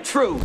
true.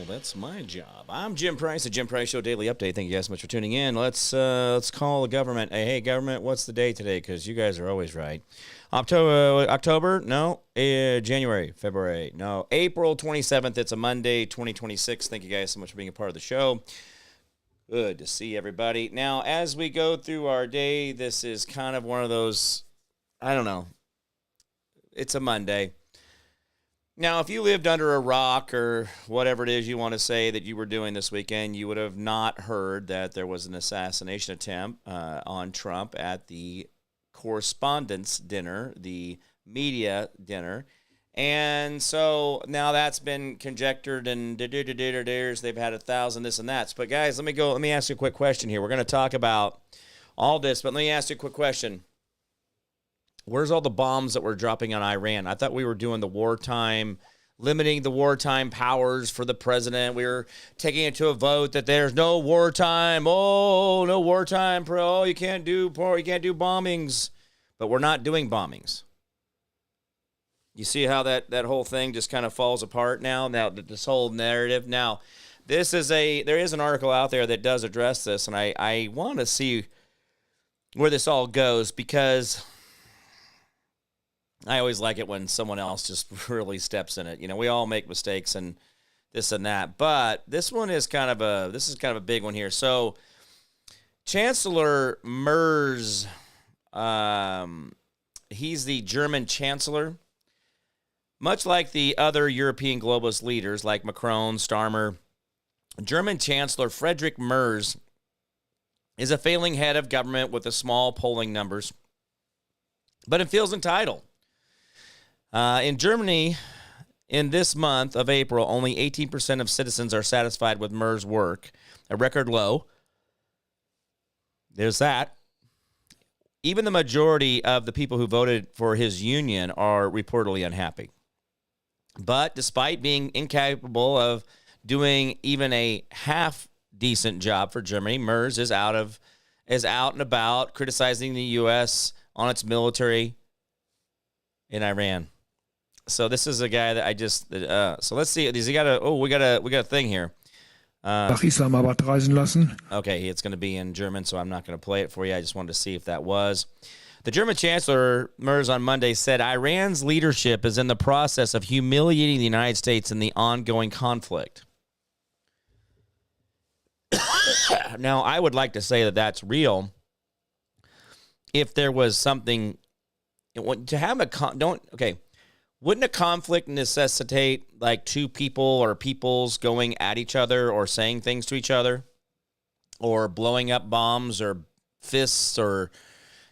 That's my job. I'm Jim Price, the Jim Price Show Daily Update. Thank you guys so much for tuning in. Let's call the government. Hey, government, what's the date today? Because you guys are always right. October? No. January, February? No. April 27th. It's a Monday, 2026. Thank you guys so much for being a part of the show. Good to see everybody. Now, as we go through our day, this is kind of one of those, I don't know. It's a Monday. Now, if you lived under a rock or whatever it is you want to say that you were doing this weekend, you would have not heard that there was an assassination attempt on Trump at the correspondence dinner, the media dinner. And so now that's been conjectured and they've had 1,000 this and that. But guys, let me ask you a quick question here. We're going to talk about all this, but let me ask you a quick question. Where's all the bombs that we're dropping on Iran? I thought we were doing the wartime, limiting the wartime powers for the president. We were taking it to a vote that there's no wartime. Oh, no wartime. You can't do bombings. But we're not doing bombings. You see how that whole thing just kind of falls apart now? Now, this whole narrative. Now, there is an article out there that does address this, and I want to see where this all goes because I always like it when someone else just really steps in it. You know, we all make mistakes and this and that, but this is kind of a big one here. So, Chancellor Merz, he's the German chancellor. Much like the other European globalist leaders like Macron, Starmer, German Chancellor Friedrich Merz is a failing head of government with a small polling numbers, but it feels entitled. In Germany, in this month of April, only 18% of citizens are satisfied with Merz's work, a record low. There's that. Even the majority of the people who voted for his union are reportedly unhappy. But despite being incapable of doing even a half-decent job for Germany, Merz is out and about criticizing the U.S. on its military in Iran. So this is a guy that I just so let's see. We got a thing here. Nach Islamabad reisen lassen. Okay, it's going to be in German, so I'm not going to play it for you. I just wanted to see if that was. The German Chancellor Merz on Monday said Iran's leadership is in the process of humiliating the United States in the ongoing conflict. Now, I would like to say that that's real. If there was something to have wouldn't a conflict necessitate like two people or peoples going at each other or saying things to each other or blowing up bombs or fists or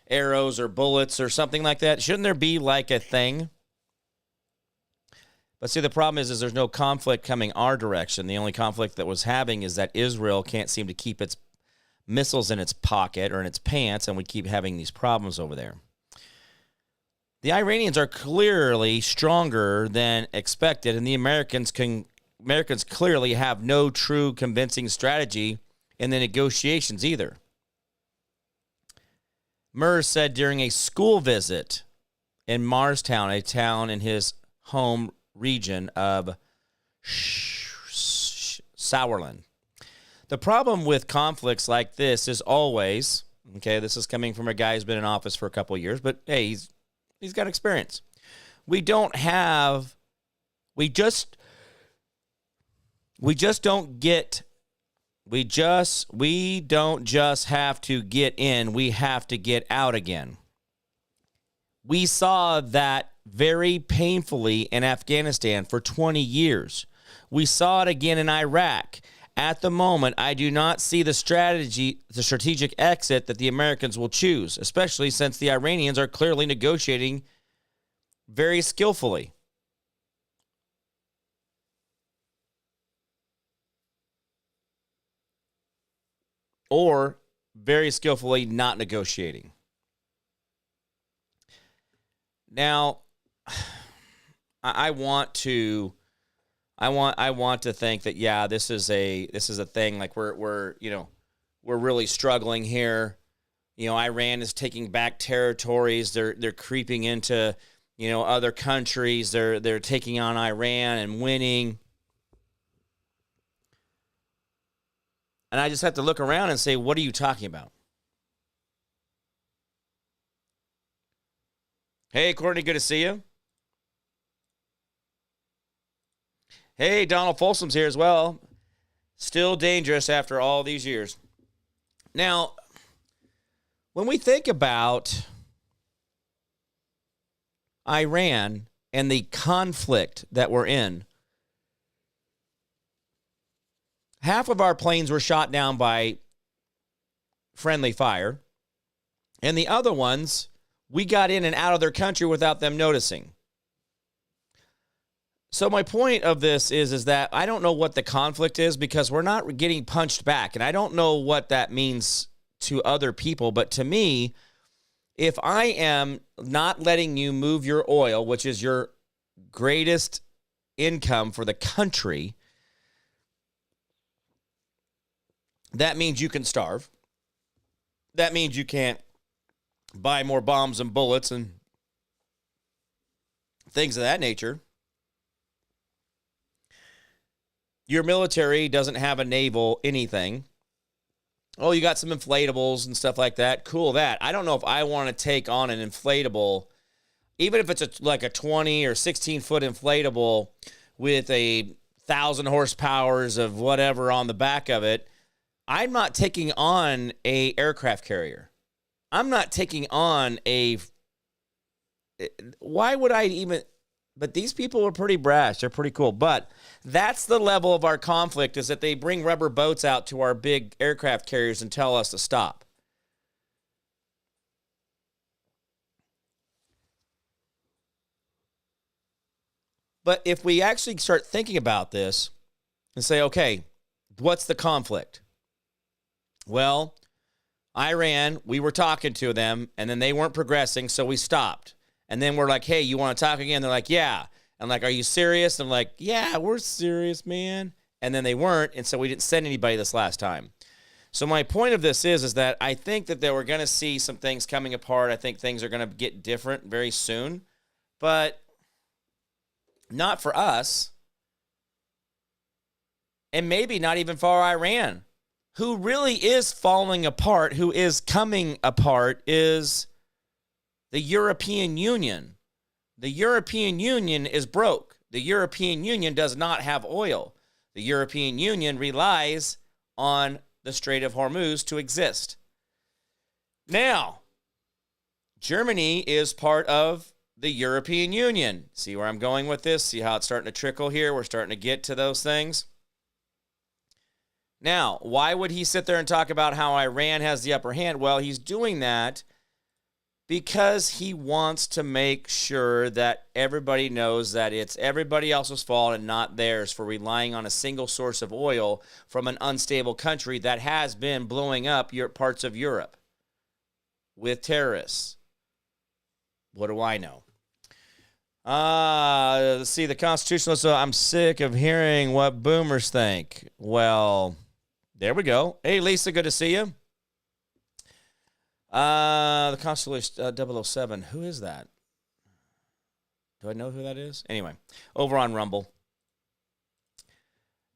arrows or bullets or something like that? Shouldn't there be like a thing? But see, the problem is there's no conflict coming our direction. The only conflict that was having is that Israel can't seem to keep its missiles in its pocket or in its pants, and we keep having these problems over there. The Iranians are clearly stronger than expected, and the Americans clearly have no true convincing strategy in the negotiations either. Merz said during a school visit in Marstown, a town in his home region of Sauerland. The problem with conflicts like this is always, this is coming from a guy who's been in office for a couple of years, but hey, he's got experience. We don't just have to get in, we have to get out again. We saw that very painfully in Afghanistan for 20 years. We saw it again in Iraq. At the moment, I do not see the strategic exit that the Americans will choose, especially since the Iranians are clearly negotiating very skillfully. or very skillfully not negotiating. Now, I want to think that, yeah, this is a thing. Like we're really struggling here. Iran is taking back territories. They're creeping into, other countries. They're taking on Iran and winning. And I just have to look around and say, what are you talking about? Hey, Courtney, good to see you. Hey, Donald Folsom's here as well. Still dangerous after all these years. Now, when we think about Iran and the conflict that we're in, half of our planes were shot down by friendly fire, and the other ones, we got in and out of their country without them noticing. So my point of this is that I don't know what the conflict is because we're not getting punched back, and I don't know what that means to other people, but to me, if I am not letting you move your oil, which is your greatest income for the country, that means you can starve. That means you can't buy more bombs and bullets and things of that nature. Your military doesn't have a naval anything. Oh, you got some inflatables and stuff like that. Cool, that. I don't know if I want to take on an inflatable, even if it's like a 20 or 16-foot inflatable with 1,000 horsepowers of whatever on the back of it. I'm not taking on a aircraft carrier. I'm not taking on why would I even... But these people are pretty brash. They're pretty cool. But that's the level of our conflict, is that they bring rubber boats out to our big aircraft carriers and tell us to stop. But if we actually start thinking about this and say, okay, what's the conflict? Well, Iran, we were talking to them, and then they weren't progressing, so we stopped. And then we're like, hey, you want to talk again? They're like, yeah. I'm like, are you serious? I'm like, yeah, we're serious, man. And then they weren't, and so we didn't send anybody this last time. So my point of this is that I think that we're going to see some things coming apart. I think things are going to get different very soon, but not for us, and maybe not even for Iran. Who really is falling apart, who is coming apart, is the European Union. The European Union is broke. The European Union does not have oil. The European Union relies on the Strait of Hormuz to exist. Now, Germany is part of the European Union. See where I'm going with this? See how it's starting to trickle here? We're starting to get to those things. Now, why would he sit there and talk about how Iran has the upper hand? Well, he's doing that because he wants to make sure that everybody knows that it's everybody else's fault and not theirs for relying on a single source of oil from an unstable country that has been blowing up parts of Europe with terrorists. What do I know? Let's see, the Constitutionalists, I'm sick of hearing what boomers think. Well, there we go. Hey, Lisa, good to see you. The Constellation 007. Who is that? Do I know who that is? Anyway, over on Rumble.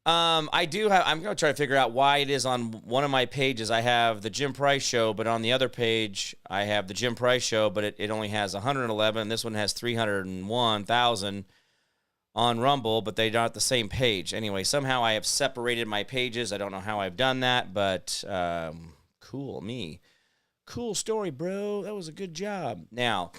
I'm going to try to figure out why it is on one of my pages I have the Jim Price Show, but on the other page I have the Jim Price Show, but it only has 111. This one has 301,000 on Rumble, but they're not the same page. Anyway, somehow I have separated my pages. I don't know how I've done that, but cool me. Cool story, bro. That was a good job. Now,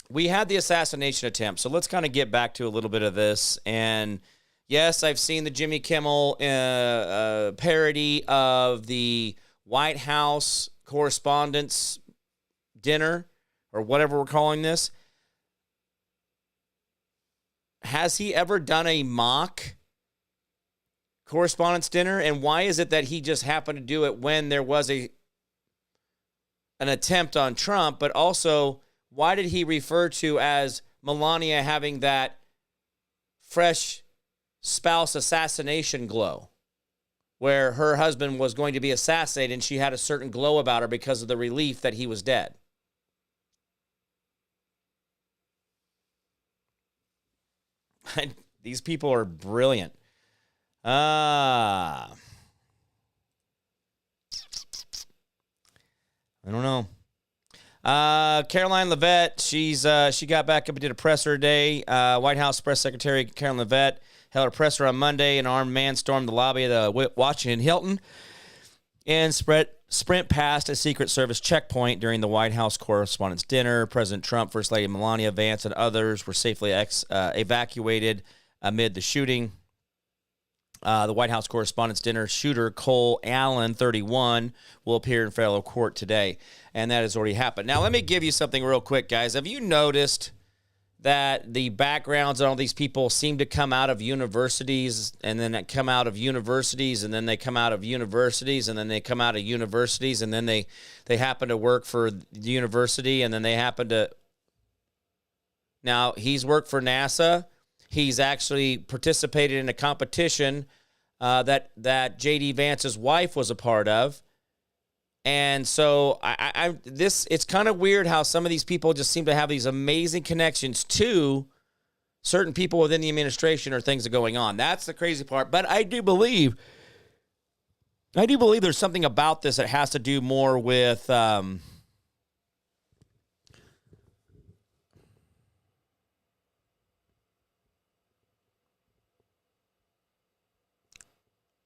we had the assassination attempt, so let's kind of get back to a little bit of this. And yes, I've seen the Jimmy Kimmel parody of the White House Correspondents' Dinner, or whatever we're calling this. Has he ever done a mock correspondence dinner? And why is it that he just happened to do it when there was an attempt on Trump? But also, why did he refer to as Melania having that fresh spouse assassination glow, where her husband was going to be assassinated and she had a certain glow about her because of the relief that he was dead? These people are brilliant. I don't know. Caroline Leavitt, she got back up and did a presser today. White House Press Secretary Caroline Leavitt held a presser on Monday. An armed man stormed the lobby of the Washington Hilton and sprint past a Secret Service checkpoint during the White House Correspondents' Dinner. President Trump, First Lady Melania, Vance, and others were safely evacuated amid the shooting. The White House Correspondents' Dinner shooter Cole Allen, 31, will appear in federal court today, and that has already happened. Now, let me give you something real quick, guys. Have you noticed that the backgrounds on all these people seem to come out of universities, and then they come out of universities, and then they come out of universities, and then they come out of universities, and then they happen to work for the university, and then they happen to... Now, he's worked for NASA. He's actually participated in a competition that J.D. Vance's wife was a part of. And so it's kind of weird how some of these people just seem to have these amazing connections to certain people within the administration or things that are going on. That's the crazy part. But I do believe there's something about this that has to do more with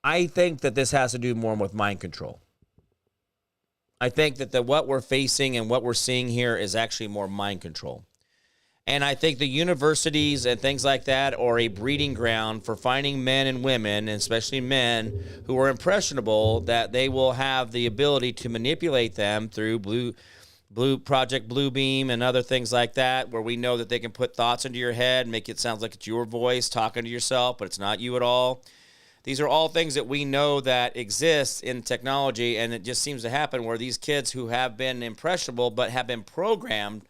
I think that this has to do more with mind control. I think that what we're facing and what we're seeing here is actually more mind control. And I think the universities and things like that are a breeding ground for finding men and women, and especially men, who are impressionable, that they will have the ability to manipulate them through Project Bluebeam and other things like that, where we know that they can put thoughts into your head, make it sound like it's your voice talking to yourself, but it's not you at all. These are all things that we know that exist in technology, and it just seems to happen where these kids who have been impressionable but have been programmed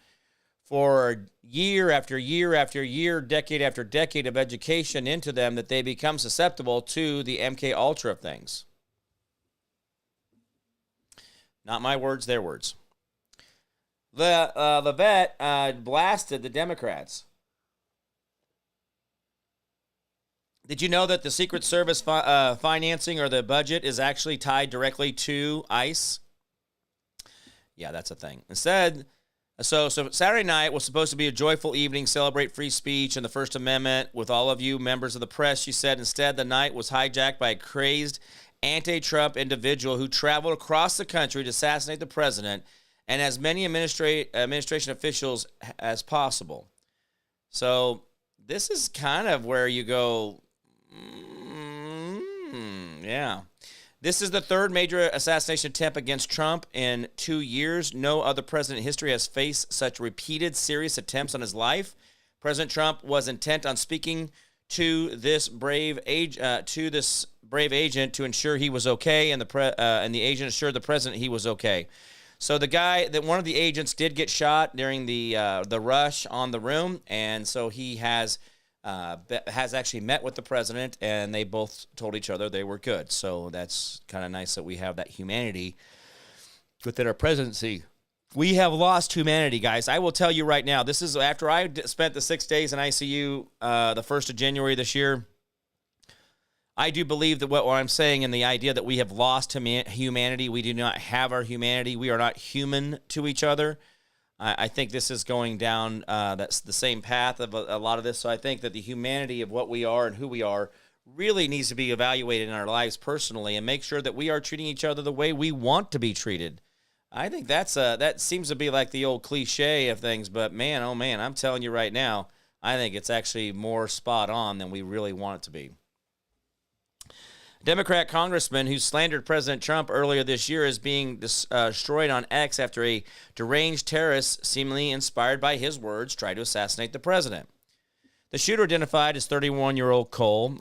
for year after year after year, decade after decade of education into them, that they become susceptible to the MK Ultra of things. Not my words, their words. The vet blasted the Democrats. Did you know that the Secret Service financing or the budget is actually tied directly to ICE? Yeah, that's a thing. Instead, so Saturday night was supposed to be a joyful evening, celebrate free speech and the First Amendment with all of you members of the press, she said. Instead, the night was hijacked by a crazed anti-Trump individual who traveled across the country to assassinate the president and as many administration officials as possible. So this is kind of where you go... yeah. This is the third major assassination attempt against Trump in 2 years. No other president in history has faced such repeated serious attempts on his life. President Trump was intent on speaking to this brave agent to ensure he was okay, and the agent assured the president he was okay. So one of the agents did get shot during the rush on the room, and so he has actually met with the president, and they both told each other they were good. So that's kind of nice that we have that humanity within our presidency. We have lost humanity, guys. I will tell you right now, this is after I spent the 6 days in ICU the 1st of January this year. I do believe that what I'm saying and the idea that we have lost humanity, we do not have our humanity. We are not human to each other. I think this is going down that's the same path of a lot of this. So I think that the humanity of what we are and who we are really needs to be evaluated in our lives personally and make sure that we are treating each other the way we want to be treated. I think that seems to be like the old cliche of things, but man, oh man, I'm telling you right now, I think it's actually more spot on than we really want it to be. Democrat congressman who slandered President Trump earlier this year is being destroyed on X after a deranged terrorist, seemingly inspired by his words, tried to assassinate the president. The shooter, identified as 31-year-old Cole,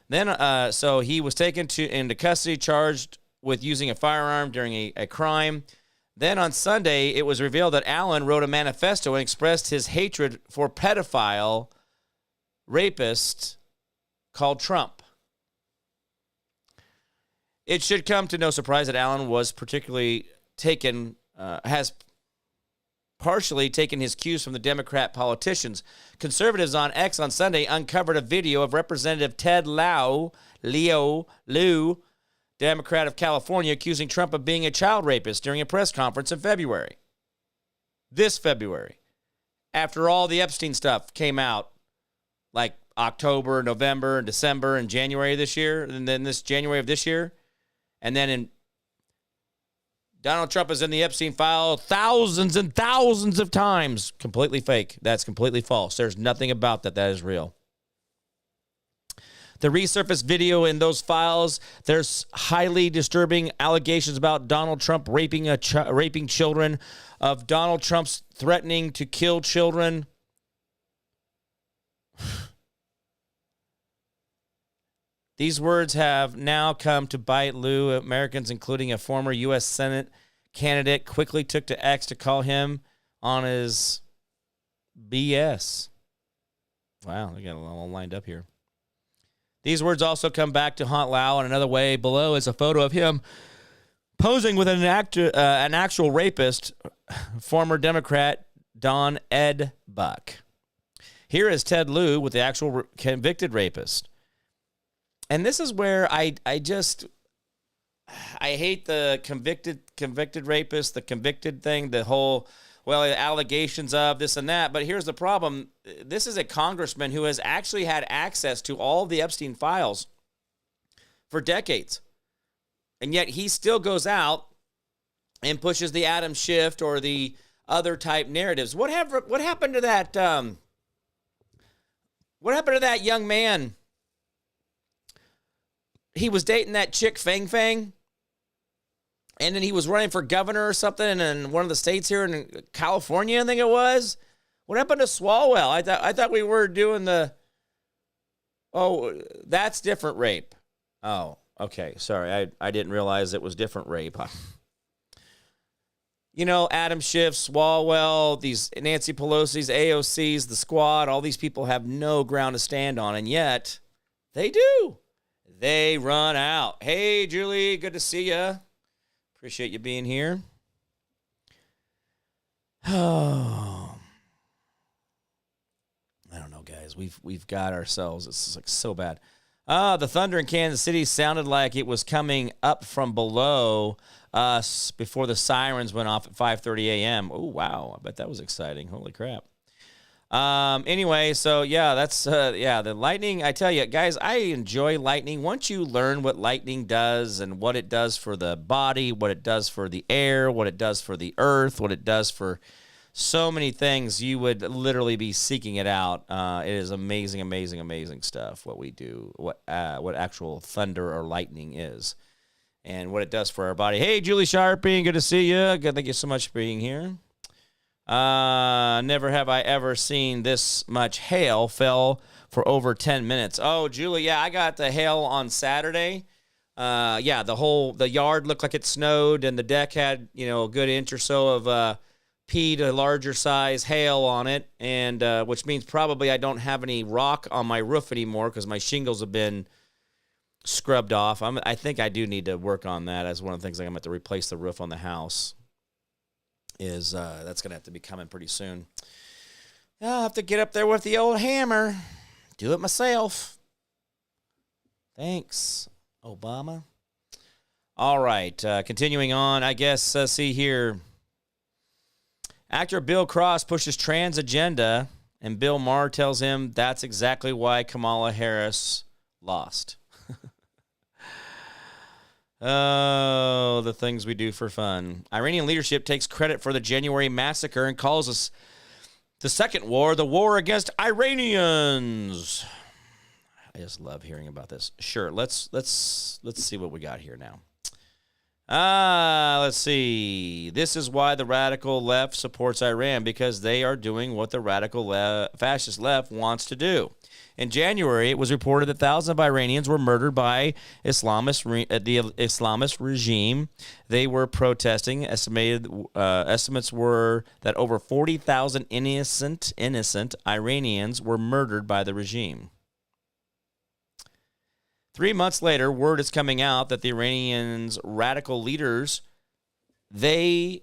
Then, so he was taken into custody, charged with using a firearm during a crime. Then on Sunday, it was revealed that Allen wrote a manifesto and expressed his hatred for pedophile rapist called Trump. It should come to no surprise that Allen was has partially taken his cues from the Democrat politicians. Conservatives on X on Sunday uncovered a video of Representative Ted Lieu, Democrat of California, accusing Trump of being a child rapist during a press conference in February. This February. After all the Epstein stuff came out, like October, November, and December, and January this year, and then this January of this year, and then Donald Trump is in the Epstein file thousands and thousands of times. Completely fake. That's completely false. There's nothing about that is real. The resurfaced video in those files, there's highly disturbing allegations about Donald Trump raping children, of Donald Trump's threatening to kill children. These words have now come to bite Liu. Americans, including a former U.S. Senate candidate, quickly took to X to call him on his BS. Wow, they got it all lined up here. These words also come back to haunt Lau in another way. Below is a photo of him posing with an actual rapist, former Democrat Don Ed Buck. Here is Ted Lieu with the actual convicted rapist. And this is where I hate the convicted rapist, the convicted thing, the whole, allegations of this and that. But here's the problem. This is a congressman who has actually had access to all the Epstein files for decades. And yet he still goes out and pushes the Adam Schiff or the other type narratives. What happened to that? What happened to that young man? He was dating that chick Fang Fang, and then he was running for governor or something in one of the states here in California, I think it was. What happened to Swalwell? I thought we were doing that's different rape. Oh, okay. Sorry, I didn't realize it was different rape. Adam Schiff, Swalwell, these Nancy Pelosi's, AOC's, the squad, all these people have no ground to stand on, and yet they do. They run out. Hey, Julie, good to see you. Appreciate you being here. Oh, I don't know, guys. We've got ourselves. It's like so bad. The thunder in Kansas City sounded like it was coming up from below us before the sirens went off at 5:30 a.m. Oh, wow. I bet that was exciting. Holy crap. Anyway, so yeah, that's, the lightning. I tell you, guys, I enjoy lightning. Once you learn what lightning does and what it does for the body, what it does for the air, what it does for the earth, what it does for so many things, you would literally be seeking it out. It is amazing, amazing, amazing stuff, what we do, what actual thunder or lightning is, and what it does for our body. Hey, Julie Sharping, good to see you. Good, thank you so much for being here. Never have I ever seen this much hail fell for over 10 minutes. Oh, Julie, yeah, I got the hail on Saturday. The yard looked like it snowed, and the deck had, a good inch or so of pea to larger size hail on it, and which means probably I don't have any rock on my roof anymore because my shingles have been scrubbed off. I think I do need to work on that as one of the things I'm going to have to replace the roof on the house. That's going to have to be coming pretty soon. I'll have to get up there with the old hammer. Do it myself. Thanks, Obama. All right, continuing on, I guess, see here. Actor Bill Cross pushes trans agenda, and Bill Maher tells him that's exactly why Kamala Harris lost. Oh, the things we do for fun. Iranian leadership takes credit for the January massacre and calls us the second war, the war against Iranians. I just love hearing about this. Sure, let's see what we got here now. Let's see. This is why the radical left supports Iran, because they are doing what the radical fascist left wants to do. In January, it was reported that thousands of Iranians were murdered by the Islamist regime. They were protesting. Estimates were that over 40,000 innocent Iranians were murdered by the regime. 3 months later, word is coming out that the Iranians' radical leaders, they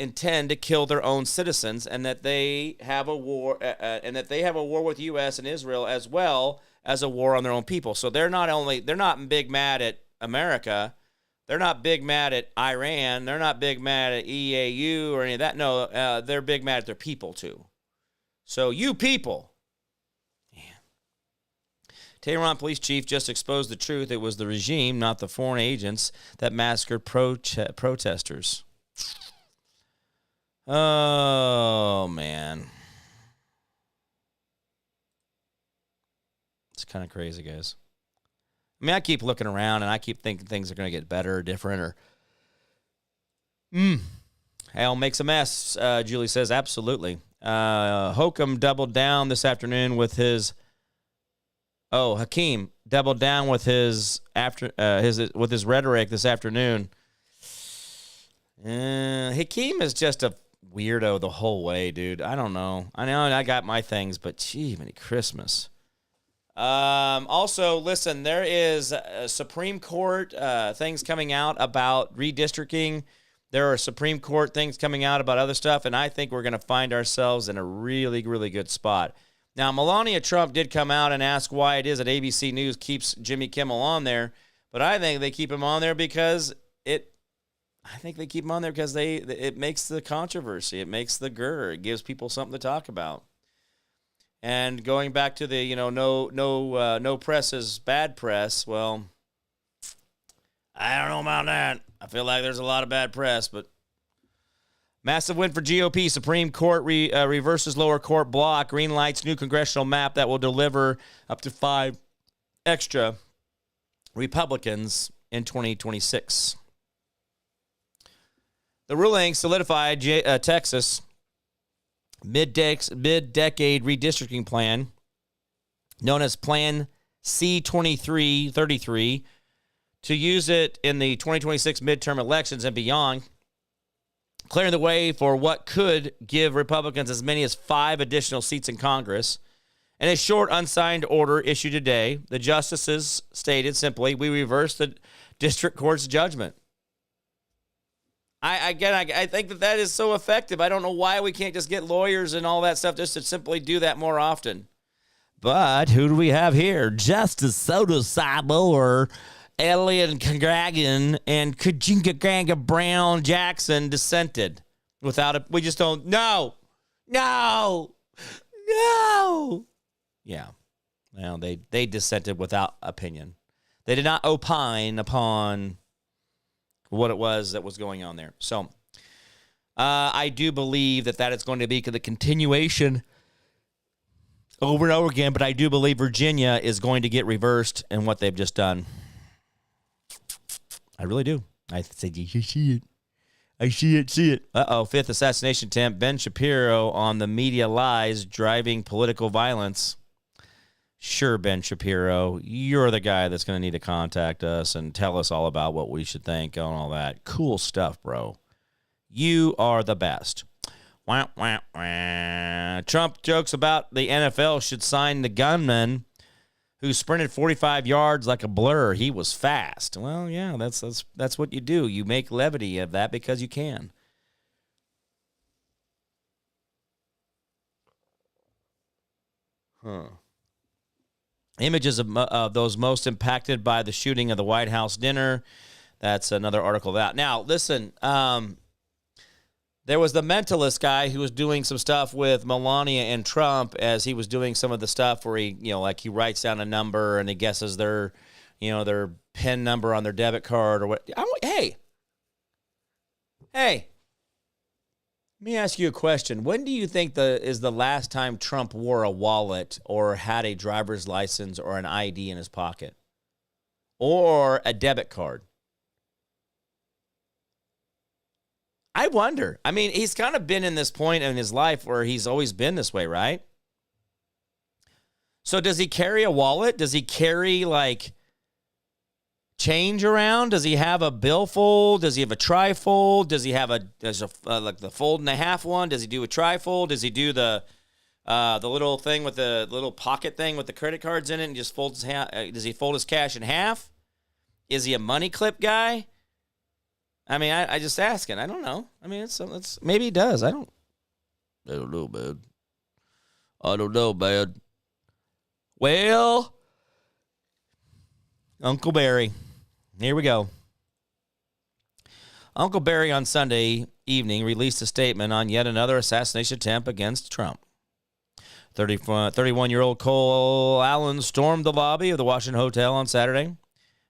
intend to kill their own citizens, and that they have a war, with the U.S. and Israel, as well as a war on their own people. So they're not big mad at America, they're not big mad at Iran, they're not big mad at EAU or any of that. No, they're big mad at their people too. So you people. Tehran police chief just exposed the truth. It was the regime, not the foreign agents, that massacred protesters. Oh, man. It's kind of crazy, guys. I mean, I keep looking around, and I keep thinking things are going to get better or different. Hell makes a mess, Julie says. Absolutely. Hokum doubled down this afternoon with his... Hakeem doubled down with his rhetoric this afternoon. Hakeem is just a weirdo the whole way, dude. I don't know. I know I got my things, but gee, Merry Christmas. Also, listen, there is Supreme Court things coming out about redistricting. There are Supreme Court things coming out about other stuff, and I think we're going to find ourselves in a really, really good spot. Now, Melania Trump did come out and ask why it is that ABC News keeps Jimmy Kimmel on there, but I think they keep him on there because it makes the controversy, it makes the grr, it gives people something to talk about. And going back to the no press is bad press. Well, I don't know about that. I feel like there's a lot of bad press, but. Massive win for GOP. Supreme Court reverses lower court block. Green lights new congressional map that will deliver up to 5 extra Republicans in 2026. The ruling solidified Texas mid-decade redistricting plan, known as Plan C-2333, to use it in the 2026 midterm elections and beyond, clearing the way for what could give Republicans as many as 5 additional seats in Congress. In a short, unsigned order issued today, the justices stated simply, we reverse the district court's judgment. I think that is so effective. I don't know why we can't just get lawyers and all that stuff just to simply do that more often. But who do we have here? Justice Sotomayor or Elliott Kagan and Kajinka Brown Jackson dissented without we just don't, no. Yeah. Well, they dissented without opinion. They did not opine upon what it was that was going on there. So I do believe that is going to be the continuation over and over again, but I do believe Virginia is going to get reversed in what they've just done. I really do. I said, you see it. I see it. Uh-oh, 5th assassination attempt. Ben Shapiro on the media lies driving political violence. Sure, Ben Shapiro, you're the guy that's going to need to contact us and tell us all about what we should think and all that. Cool stuff, bro. You are the best. Wah, wah, wah. Trump jokes about the NFL should sign the gunman who sprinted 45 yards like a blur. He was fast. Well, yeah, that's what you do. You make levity of that because you can. Images of those most impacted by the shooting of the White House dinner. That's another article out. Now, listen, there was the mentalist guy who was doing some stuff with Melania and Trump as he was doing some of the stuff where he, he writes down a number and he guesses their PIN number on their debit card or what. Hey, let me ask you a question. When do you think is the last time Trump wore a wallet or had a driver's license or an ID in his pocket or a debit card? I wonder. I mean, he's kind of been in this point in his life where he's always been this way, right? So does he carry a wallet? Does he carry, like, change around? Does he have a billfold? Does he have a trifold? Does he have like the fold and a half one? Does he do a trifold? Does he do the little thing with the little pocket thing with the credit cards in it and just folds does he fold his cash in half? Is he a money clip guy? I mean, I just asking. I don't know. I mean, it's maybe he does. I don't know, man. I don't know, man. Well, Uncle Barry. Here we go. Uncle Barry on Sunday evening released a statement on yet another assassination attempt against Trump. 31-year-old Cole Allen stormed the lobby of the Washington Hotel on Saturday.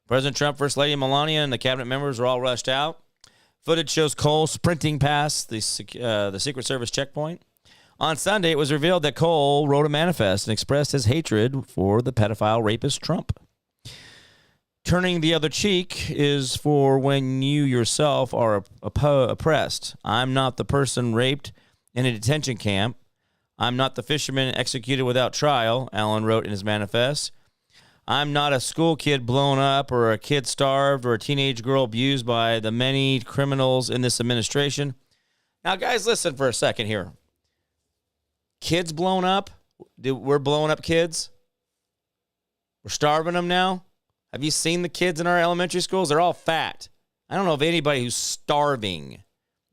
President Trump, First Lady Melania, and the cabinet members were all rushed out. Footage shows Cole sprinting past the Secret Service checkpoint. On Sunday, it was revealed that Cole wrote a manifest and expressed his hatred for the pedophile rapist Trump. Turning the other cheek is for when you yourself are oppressed. I'm not the person raped in a detention camp. I'm not the fisherman executed without trial, Allen wrote in his manifest. I'm not a school kid blown up or a kid starved or a teenage girl abused by the many criminals in this administration. Now, guys, listen for a second here. Kids blown up? We're blowing up kids? We're starving them now? Have you seen the kids in our elementary schools? They're all fat. I don't know of anybody who's starving.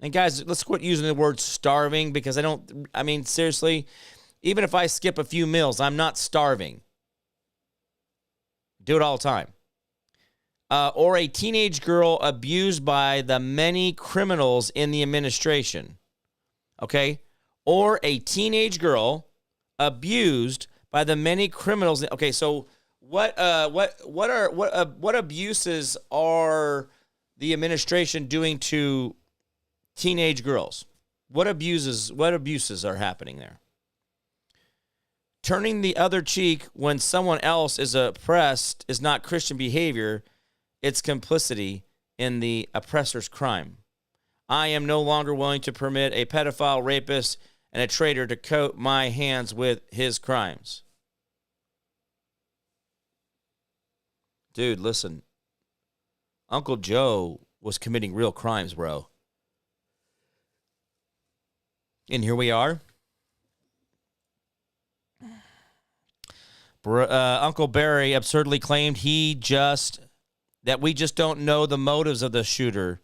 And guys, let's quit using the word starving because I mean, seriously, even if I skip a few meals, I'm not starving. Do it all the time. Or a teenage girl abused by the many criminals in the administration. Okay? Or a teenage girl abused by the many criminals. Okay, so what abuses are the administration doing to teenage girls? What abuses are happening there? Turning the other cheek when someone else is oppressed is not Christian behavior. It's complicity in the oppressor's crime. I am no longer willing to permit a pedophile, rapist, and a traitor to coat my hands with his crimes. Dude, listen. Uncle Joe was committing real crimes, bro. And here we are. Uncle Barry absurdly claimed that we just don't know the motives of the shooter.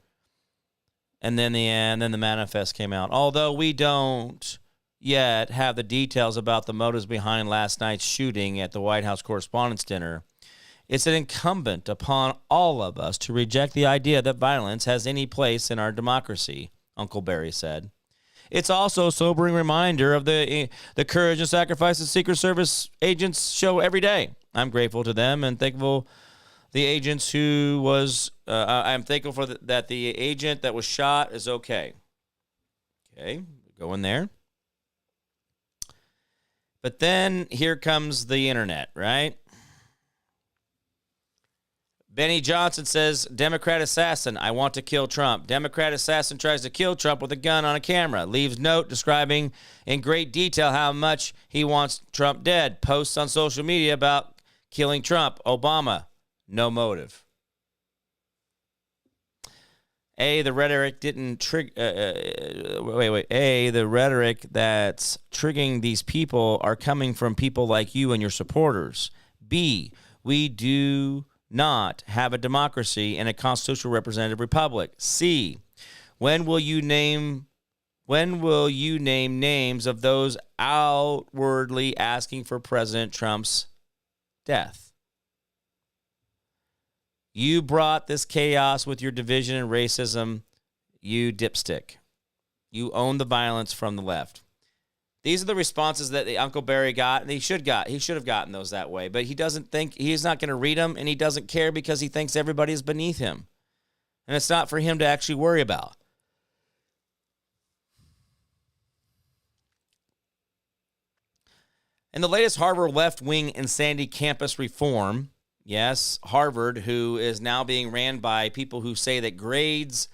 And then the manifest came out. Although we don't yet have the details about the motives behind last night's shooting at the White House Correspondents' Dinner, it's an incumbent upon all of us to reject the idea that violence has any place in our democracy, Uncle Barry said. It's also a sobering reminder of the courage and sacrifice that Secret Service agents show every day. I'm grateful to them and thankful the agents who was. I'm thankful for that the agent that was shot is okay. Okay, go in there. But then here comes the internet, right? Benny Johnson says, Democrat assassin, I want to kill Trump. Democrat assassin tries to kill Trump with a gun on a camera. Leaves note describing in great detail how much he wants Trump dead. Posts on social media about killing Trump. Obama, no motive. The rhetoric didn't trigger. The rhetoric that's triggering these people are coming from people like you and your supporters. B, we do not have a democracy and a constitutional representative republic. C, when will you name names of those outwardly asking for President Trump's death? You brought this chaos with your division and racism, you dipstick. You own the violence from the left. These are the responses that the Uncle Barry got, and he should have gotten those that way. But he's not going to read them, and he doesn't care because he thinks everybody is beneath him. And it's not for him to actually worry about. In the latest Harvard left-wing insanity campus reform, yes, Harvard, who is now being ran by people who say that grades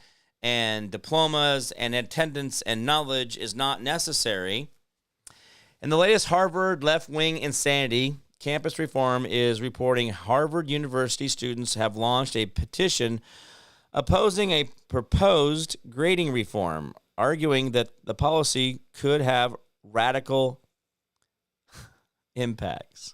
and diplomas and attendance and knowledge is not necessary. In the latest Harvard left-wing insanity, Campus Reform is reporting Harvard University students have launched a petition opposing a proposed grading reform, arguing that the policy could have radical impacts.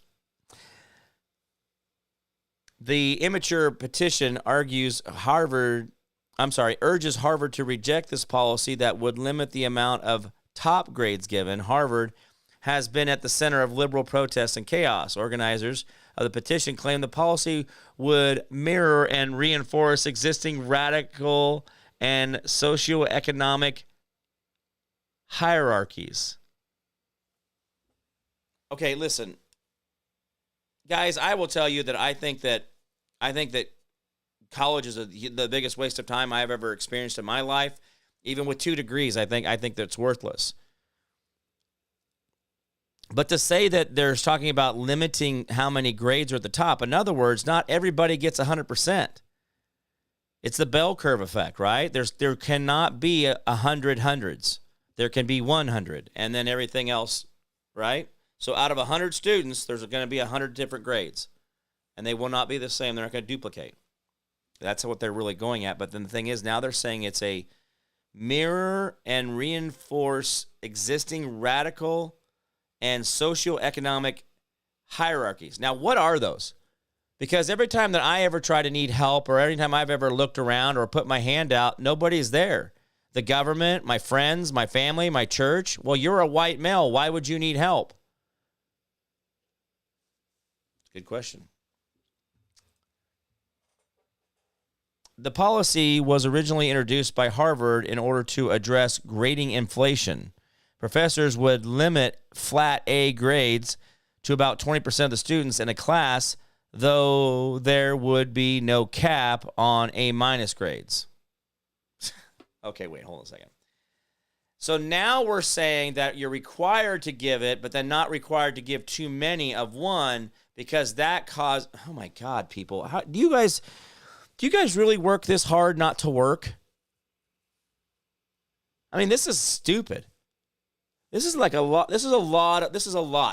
The immature petition urges Harvard to reject this policy that would limit the amount of top grades given. Harvard has been at the center of liberal protests and chaos. Organizers of the petition claim the policy would mirror and reinforce existing radical and socioeconomic hierarchies. Okay, listen. Guys, I will tell you that I think that college is the biggest waste of time I've ever experienced in my life. Even with 2 degrees, I think that's worthless. But to say that there's talking about limiting how many grades are at the top, in other words, not everybody gets 100%. It's the bell curve effect, right? There cannot be 100 hundreds. There can be 100, and then everything else, right? So out of 100 students, there's going to be 100 different grades, and they will not be the same. They're not going to duplicate. That's what they're really going at. But then the thing is, now they're saying it's a mirror and reinforce existing radical and socioeconomic hierarchies. Now, what are those? Because every time that I ever try to need help or every time I've ever looked around or put my hand out, nobody's there. The government, my friends, my family, my church. Well, you're a white male. Why would you need help? Good question. The policy was originally introduced by Harvard in order to address grading inflation. Professors would limit flat A grades to about 20% of the students in a class, though there would be no cap on A- grades. Okay, wait, hold on a second. So now we're saying that you're required to give it, but then not required to give too many of one because that caused, oh my God, people, how do you guys really work this hard not to work? I mean, this is stupid. This is like a lot. This is a lot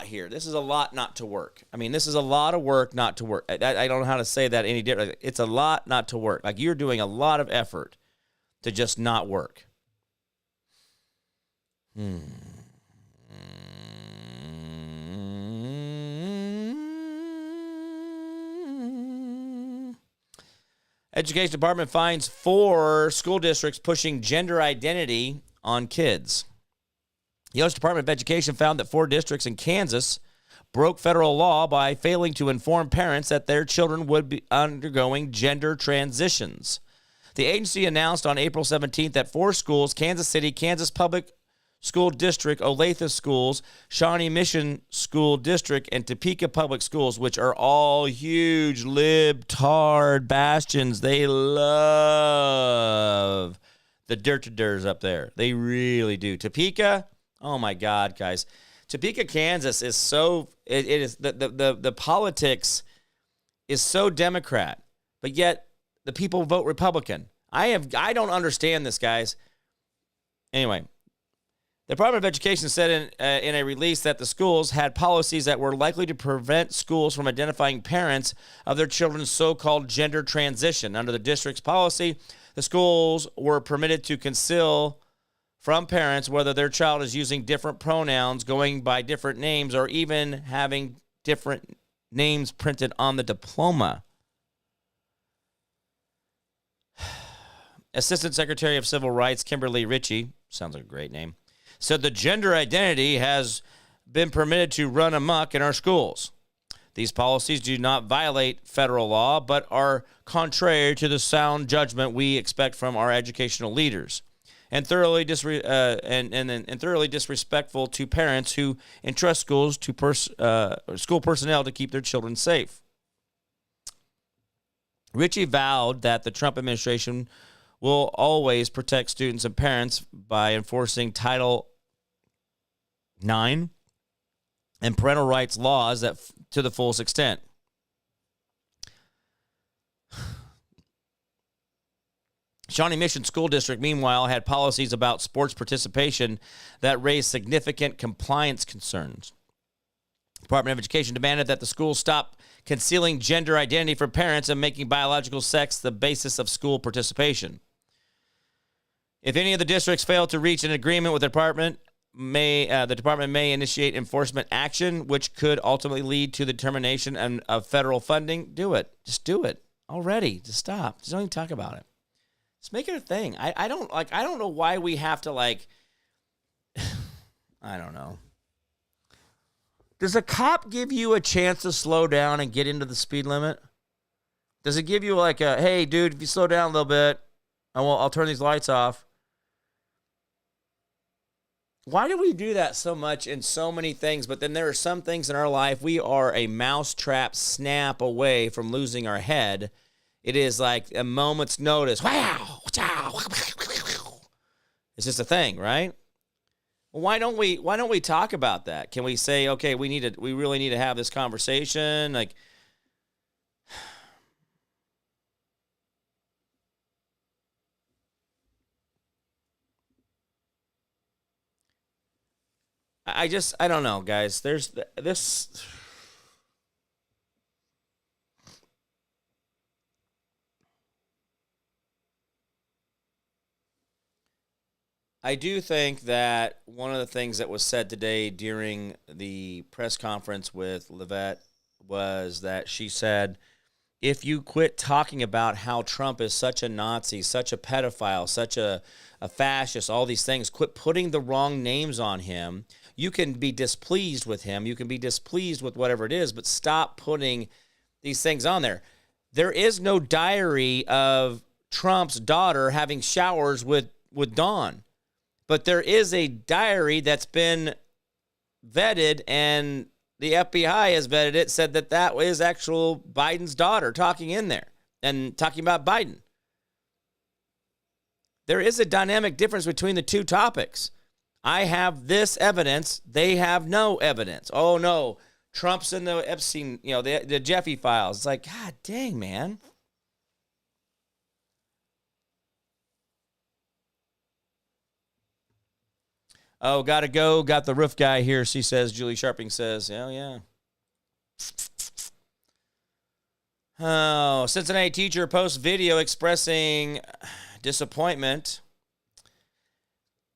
here. This is a lot not to work. I mean, this is a lot of work not to work. I don't know how to say that any different. It's a lot not to work. Like you're doing a lot of effort to just not work. Education Department finds 4 school districts pushing gender identity on kids. The U.S. Department of Education found that 4 districts in Kansas broke federal law by failing to inform parents that their children would be undergoing gender transitions. The agency announced on April 17th that 4 schools, Kansas City, Kansas Public School District, Olathe Schools, Shawnee Mission School District, and Topeka Public Schools, which are all huge libtard bastions. They love the dirt-to-durs up there. They really do. Topeka, oh my God, guys. Topeka, Kansas is so, it is, the politics is so Democrat, but yet the people vote Republican. I don't understand this, guys. Anyway, the Department of Education said in a release that the schools had policies that were likely to prevent schools from identifying parents of their children's so-called gender transition. Under the district's policy, the schools were permitted to conceal from parents whether their child is using different pronouns, going by different names, or even having different names printed on the diploma. Assistant Secretary of Civil Rights Kimberly Ritchie, sounds like a great name, said the gender identity has been permitted to run amok in our schools. These policies do not violate federal law, but are contrary to the sound judgment we expect from our educational leaders, and thoroughly disrespectful to parents who entrust schools to school personnel to keep their children safe. Ritchie vowed that the Trump administration will always protect students and parents by enforcing Title IX and parental rights laws that to the fullest extent. Shawnee Mission School District, meanwhile, had policies about sports participation that raised significant compliance concerns. The Department of Education demanded that the school stop concealing gender identity from parents and making biological sex the basis of school participation. If any of the districts fail to reach an agreement with the department may initiate enforcement action, which could ultimately lead to the termination of federal funding. Do it. Just do it already. Just stop. Just don't even talk about it. Just make it a thing. I don't know why we have to I don't know. Does a cop give you a chance to slow down and get into the speed limit? Does it give you hey, dude, if you slow down a little bit, I'll turn these lights off? Why do we do that so much in so many things? But then there are some things in our life, we are a mousetrap snap away from losing our head. It is like a moment's notice. Wow! It's just a thing, right? Well, why don't we talk about that? Can we say, okay, we really need to have this conversation? I don't know, guys. There's this. I do think that one of the things that was said today during the press conference with Livette was that she said, if you quit talking about how Trump is such a Nazi, such a pedophile, such a fascist, all these things, quit putting the wrong names on him. You can be displeased with him. You can be displeased with whatever it is, but stop putting these things on there. There is no diary of Trump's daughter having showers with Dawn. But there is a diary that's been vetted, and the FBI has vetted it, said that is actual Biden's daughter talking in there and talking about Biden. There is a dynamic difference between the two topics. I have this evidence. They have no evidence. Oh, no. Trump's in the Epstein, the Jeffy files. It's like, God dang, man. Oh, gotta go. Got the roof guy here, she says. Julie Sharping says, yeah. Oh, Cincinnati teacher posts video expressing disappointment.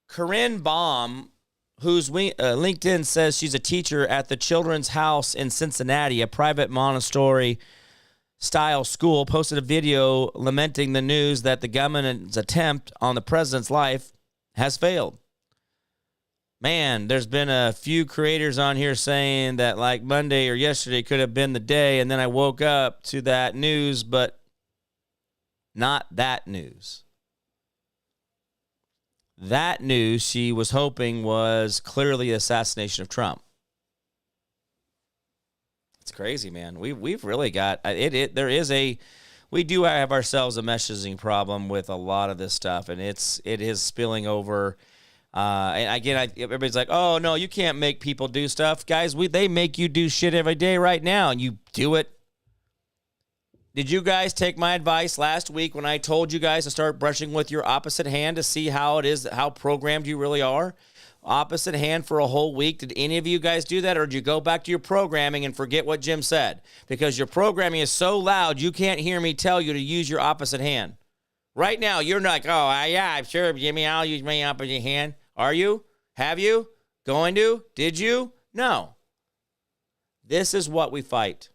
Corinne Baum, whose LinkedIn says she's a teacher at the Children's House in Cincinnati, a private Montessori-style school, posted a video lamenting the news that the government's attempt on the president's life has failed. Man, there's been a few creators on here saying that Monday or yesterday could have been the day, and then I woke up to that news, but not that news. That news she was hoping was clearly the assassination of Trump. It's crazy, man. We've really got it. We do have ourselves a messaging problem with a lot of this stuff, and it is spilling over. And again, everybody's like, "Oh no, you can't make people do stuff, guys. They make you do shit every day right now, and you do it." Did you guys take my advice last week when I told you guys to start brushing with your opposite hand to see how programmed you really are? Opposite hand for a whole week. Did any of you guys do that, or did you go back to your programming and forget what Jim said? Because your programming is so loud, you can't hear me tell you to use your opposite hand. Right now, you're like, "Oh, yeah, I'm sure, Jimmy, I'll use my opposite hand." Are you? Have you? Going to? Did you? No. This is what we fight.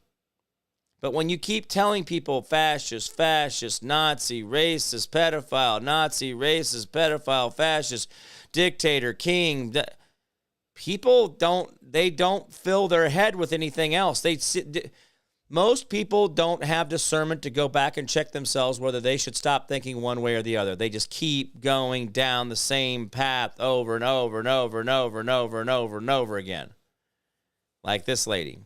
But when you keep telling people fascist, Nazi, racist, pedophile, Nazi, racist, pedophile, fascist, dictator, king, people don't fill their head with anything else. Most people don't have discernment to go back and check themselves whether they should stop thinking one way or the other. They just keep going down the same path over and over and over and over and over and over and over again. Like this lady.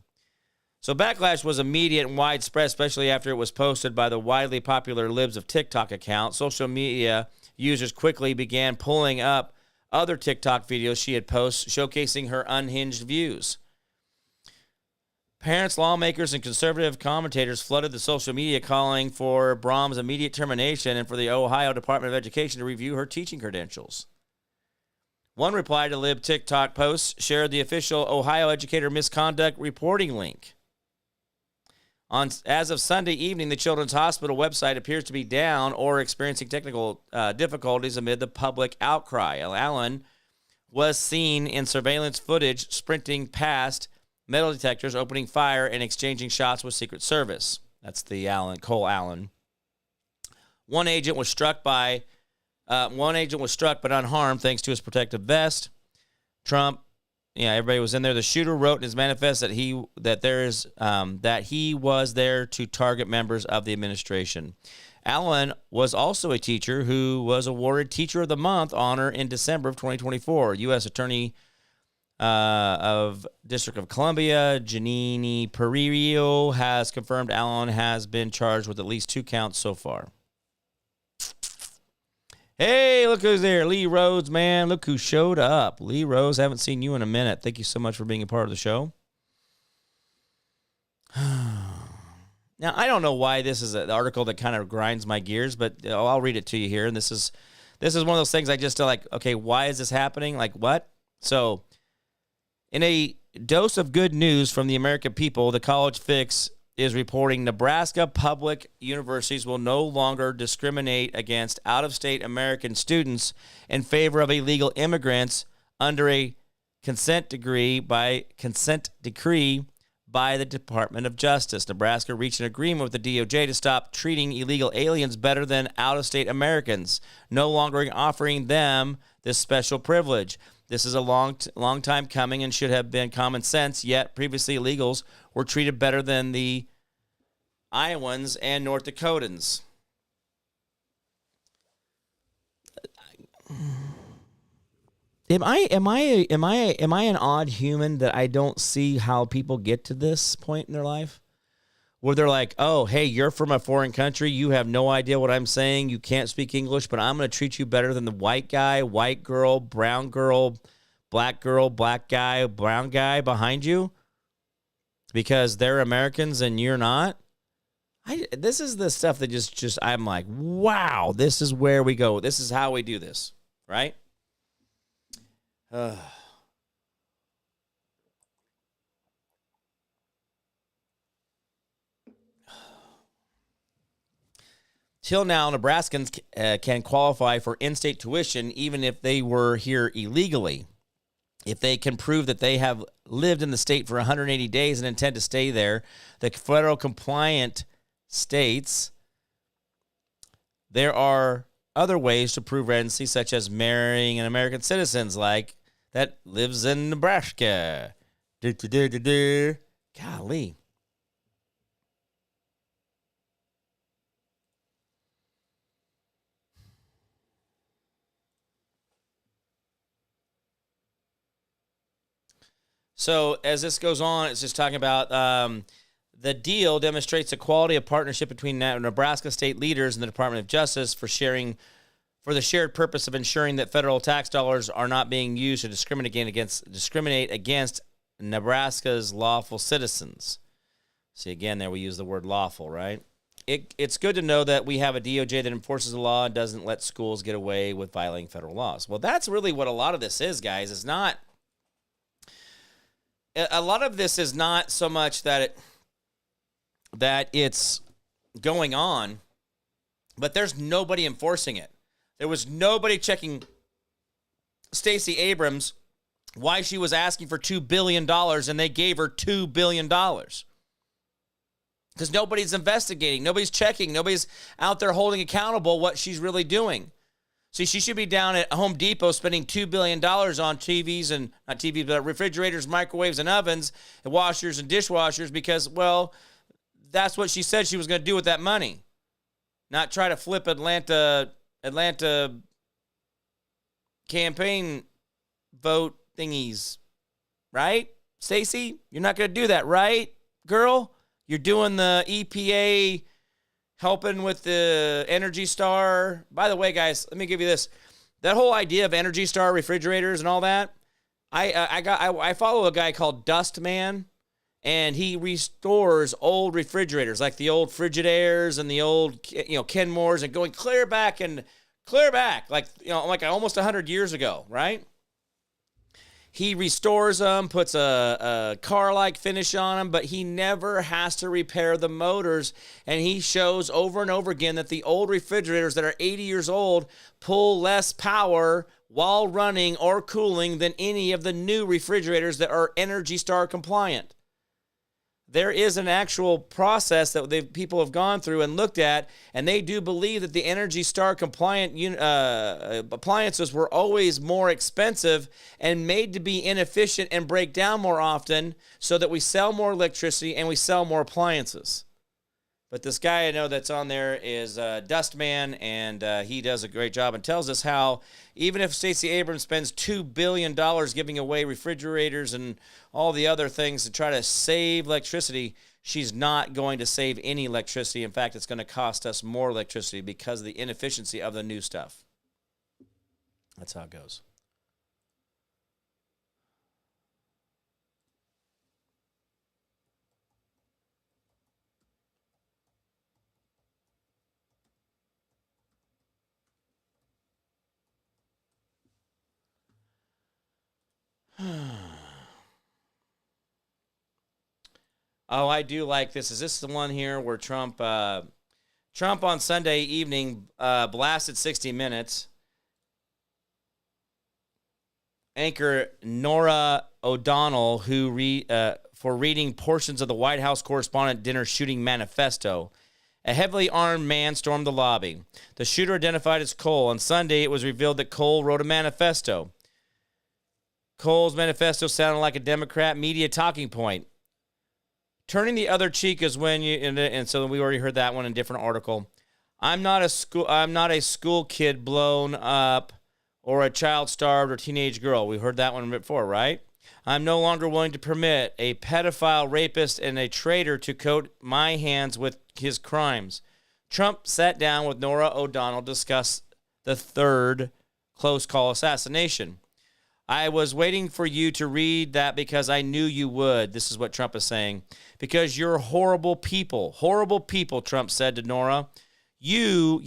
So backlash was immediate and widespread, especially after it was posted by the widely popular Libs of TikTok account. Social media users quickly began pulling up other TikTok videos she had posted showcasing her unhinged views. Parents, lawmakers, and conservative commentators flooded the social media calling for Brahms' immediate termination and for the Ohio Department of Education to review her teaching credentials. One reply to Lib TikTok posts shared the official Ohio educator misconduct reporting link. As of Sunday evening, the Children's Hospital website appears to be down or experiencing technical difficulties amid the public outcry. Allen was seen in surveillance footage sprinting past metal detectors, opening fire, and exchanging shots with Secret Service. That's the Cole Allen. One agent was struck but unharmed thanks to his protective vest. Trump, everybody was in there. The shooter wrote in his manifest that he was there to target members of the administration. Allen was also a teacher who was awarded Teacher of the Month honor in December of 2024. U.S. Attorney of District of Columbia, Janine Perillo, has confirmed Allen has been charged with at least 2 counts so far. Hey, look who's there. Lee Rhodes, man. Look who showed up. Lee Rhodes, haven't seen you in a minute. Thank you so much for being a part of the show. Now, I don't know why this is an article that kind of grinds my gears, but I'll read it to you here. And this is one of those things I just like, okay, why is this happening? Like, what? So, in a dose of good news from the American people, the College Fix is reporting Nebraska public universities will no longer discriminate against out-of-state American students in favor of illegal immigrants under a consent decree by the Department of Justice. Nebraska reached an agreement with the DOJ to stop treating illegal aliens better than out-of-state Americans, no longer offering them this special privilege. This is a long time coming and should have been common sense, yet previously illegals were treated better than the Iowans and North Dakotans. Am I an odd human that I don't see how people get to this point in their life? Where they're like, oh, hey, you're from a foreign country. You have no idea what I'm saying. You can't speak English, but I'm going to treat you better than the white guy, white girl, black guy, brown guy behind you because they're Americans and you're not. This is the stuff that just I'm like, wow, this is where we go. This is how we do this, right? Till now, Nebraskans can qualify for in-state tuition even if they were here illegally. If they can prove that they have lived in the state for 180 days and intend to stay there, the federal compliant states, there are other ways to prove residency, such as marrying an American citizen like that lives in Nebraska. Golly. So as this goes on, it's just talking about the deal demonstrates the quality of partnership between Nebraska state leaders and the Department of Justice for the shared purpose of ensuring that federal tax dollars are not being used to discriminate against Nebraska's lawful citizens. See, again, there we use the word lawful, right? It's good to know that we have a DOJ that enforces the law and doesn't let schools get away with violating federal laws. Well, that's really what a lot of this is, guys. A lot of this is not so much that it's going on, but there's nobody enforcing it. There was nobody checking Stacey Abrams why she was asking for $2 billion and they gave her $2 billion. Because nobody's investigating, nobody's checking, nobody's out there holding accountable what she's really doing. See, she should be down at Home Depot spending $2 billion on TVs and, not TVs, but refrigerators, microwaves, and ovens, and washers and dishwashers because, well, that's what she said she was going to do with that money. Not try to flip Atlanta campaign vote thingies. Right? Stacey, you're not going to do that, right, girl? You're doing the EPA helping with the Energy Star. By the way, guys, let me give you this. That whole idea of Energy Star refrigerators and all that, I follow a guy called Dust Man, and he restores old refrigerators, like the old Frigidaires and the old, Kenmores, and going clear back, like, like almost 100 years ago, right? He restores them, puts a car-like finish on them, but he never has to repair the motors. And he shows over and over again that the old refrigerators that are 80 years old pull less power while running or cooling than any of the new refrigerators that are Energy Star compliant. There is an actual process that people have gone through and looked at, and they do believe that the Energy Star compliant appliances were always more expensive and made to be inefficient and break down more often so that we sell more electricity and we sell more appliances. But this guy I know that's on there is Dustman, and he does a great job and tells us how even if Stacey Abrams spends $2 billion giving away refrigerators and all the other things to try to save electricity, she's not going to save any electricity. In fact, it's going to cost us more electricity because of the inefficiency of the new stuff. That's how it goes. Oh, I do like this. Is this the one here where Trump on Sunday evening blasted 60 Minutes? Anchor Norah O'Donnell, for reading portions of the White House Correspondent Dinner shooting manifesto. A heavily armed man stormed the lobby. The shooter identified as Cole. On Sunday, it was revealed that Cole wrote a manifesto. Cole's manifesto sounded like a Democrat media talking point. Turning the other cheek is when you, and so we already heard that one in a different article. I'm not a school kid blown up or a child starved or teenage girl. We heard that one before, right? I'm no longer willing to permit a pedophile, rapist, and a traitor to coat my hands with his crimes. Trump sat down with Norah O'Donnell to discuss the third close call assassination. I was waiting for you to read that because I knew you would. This is what Trump is saying. Because you're horrible people. Horrible people, Trump said to Norah. You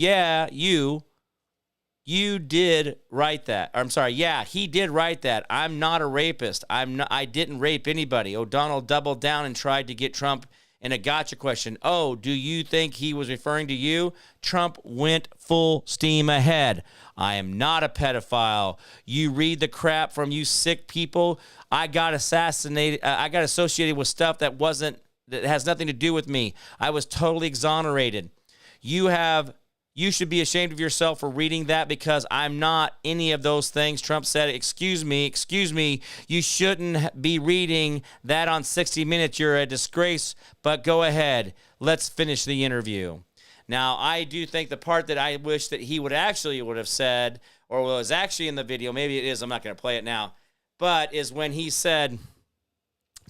did write that. I'm sorry. Yeah, he did write that. I'm not a rapist. I didn't rape anybody. O'Donnell doubled down and tried to get Trump in a gotcha question. Oh, do you think he was referring to you? Trump went full steam ahead. I am not a pedophile. You read the crap from you sick people. I got assassinated. I got associated with stuff that has nothing to do with me. I was totally exonerated. You should be ashamed of yourself for reading that because I'm not any of those things. Trump said, excuse me, you shouldn't be reading that on 60 Minutes. You're a disgrace, but go ahead. Let's finish the interview. Now, I do think the part that I wish that he would have said, or was actually in the video, maybe it is, I'm not going to play it now, but is when he said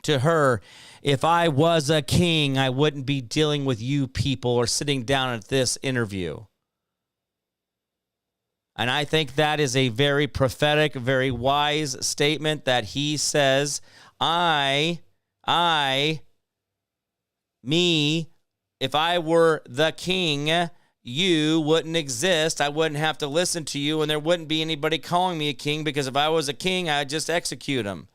to her, if I was a king, I wouldn't be dealing with you people or sitting down at this interview. And I think that is a very prophetic, very wise statement that he says, if I were the king, you wouldn't exist. I wouldn't have to listen to you, and there wouldn't be anybody calling me a king because if I was a king, I'd just execute him.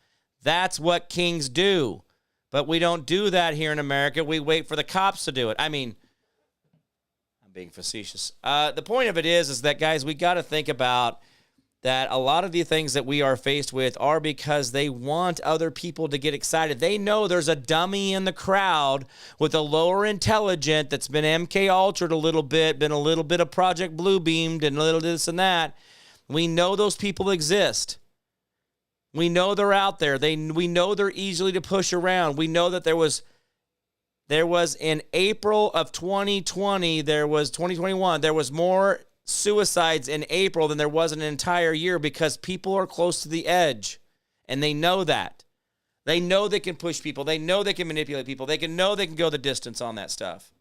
That's what kings do. But we don't do that here in America. We wait for the cops to do it. I mean, I'm being facetious. The point of it is that, guys, we got to think about that a lot of the things that we are faced with are because they want other people to get excited. They know there's a dummy in the crowd with a lower intelligent that's been MK Ultra'd a little bit, been a little bit of Project Bluebeamed and a little this and that. We know those people exist. We know they're out there. We know they're easily to push around. We know that there was in April of 2021, there was more suicides in April than there was in an entire year because people are close to the edge, and they know that. They know they can push people. They know they can manipulate people. They can go the distance on that stuff.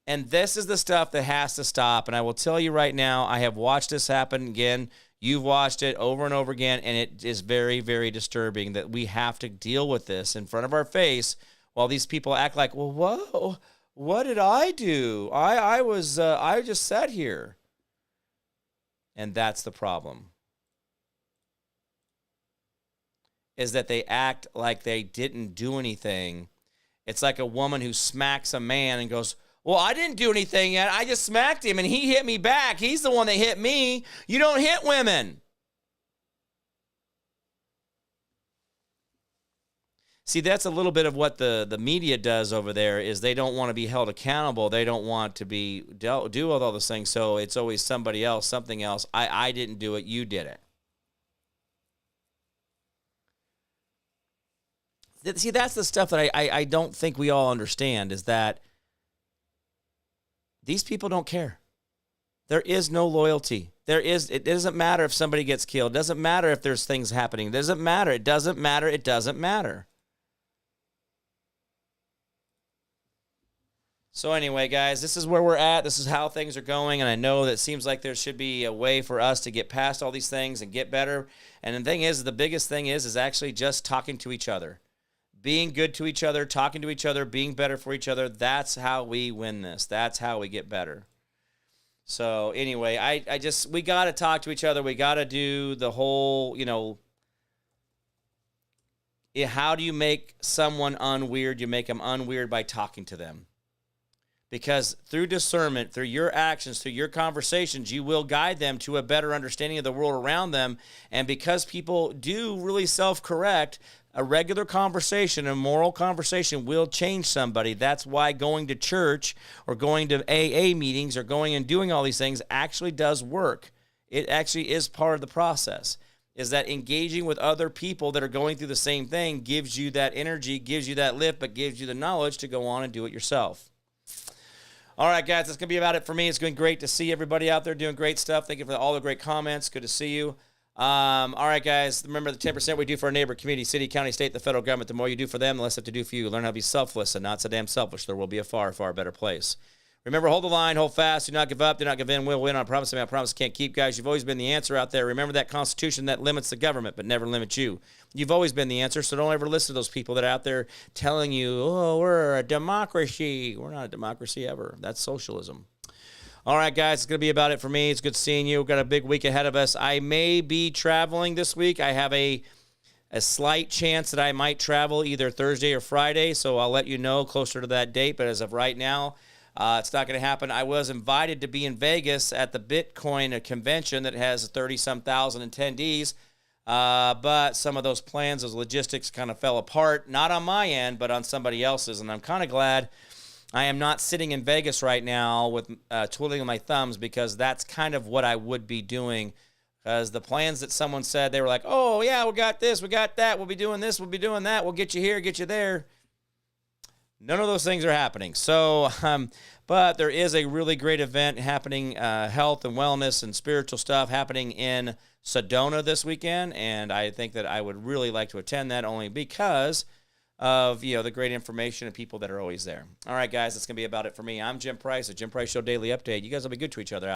And this is the stuff that has to stop, and I will tell you right now, I have watched this happen again. You've watched it over and over again, and it is very, very disturbing that we have to deal with this in front of our face while these people act like, well, whoa, what did I do? I just sat here. And that's the problem. Is that they act like they didn't do anything. It's like a woman who smacks a man and goes, well, I didn't do anything yet. I just smacked him and he hit me back. He's the one that hit me. You don't hit women. See, that's a little bit of what the media does over there is they don't want to be held accountable. They don't want to be do all those things. So it's always somebody else, something else. I didn't do it. You did it. See, that's the stuff that I don't think we all understand is that these people don't care. There is no loyalty. It doesn't matter if somebody gets killed. It doesn't matter if there's things happening. It doesn't matter. It doesn't matter. It doesn't matter. So anyway, guys, this is where we're at. This is how things are going, and I know that it seems like there should be a way for us to get past all these things and get better. And the thing is, the biggest thing is actually just talking to each other. Being good to each other, talking to each other, being better for each other. That's how we win this. That's how we get better. So anyway, we got to talk to each other. We got to do the whole, how do you make someone unweird? You make them unweird by talking to them. Because through discernment, through your actions, through your conversations, you will guide them to a better understanding of the world around them. And because people do really self-correct, a regular conversation, a moral conversation will change somebody. That's why going to church or going to AA meetings or going and doing all these things actually does work. It actually is part of the process, is that engaging with other people that are going through the same thing gives you that energy, gives you that lift, but gives you the knowledge to go on and do it yourself. All right, guys, that's going to be about it for me. It's been great to see everybody out there doing great stuff. Thank you for all the great comments. Good to see you. All right, guys, remember the 10% we do for our neighbor, community, city, county, state, the federal government. The more you do for them, the less they have to do for you. Learn how to be selfless and not so damn selfish. There will be a far, far better place. Remember, hold the line, hold fast, do not give up, do not give in. We'll win on promise. I promise can't keep, guys. You've always been the answer out there. Remember that Constitution that limits the government but never limits you. You've always been the answer, so don't ever listen to those people that are out there telling you, oh, we're a democracy. We're not a democracy ever. That's socialism. All right, guys, it's going to be about it for me. It's good seeing you. We've got a big week ahead of us. I may be traveling this week. I have a slight chance that I might travel either Thursday or Friday, so I'll let you know closer to that date. But as of right now, it's not going to happen. I was invited to be in Vegas at the Bitcoin convention that has 30-some thousand attendees, but some of those plans, those logistics kind of fell apart, not on my end, but on somebody else's, and I'm kind of glad I am not sitting in Vegas right now with twiddling my thumbs because that's kind of what I would be doing. Because the plans that someone said, they were like, oh, yeah, we got this, we got that, we'll be doing this, we'll be doing that, we'll get you here, get you there. None of those things are happening. So, but there is a really great event happening, health and wellness and spiritual stuff happening in Sedona this weekend, and I think that I would really like to attend that only because of, the great information and people that are always there. All right, guys, that's going to be about it for me. I'm Jim Price, the Jim Price Show Daily Update. You guys will be good to each other.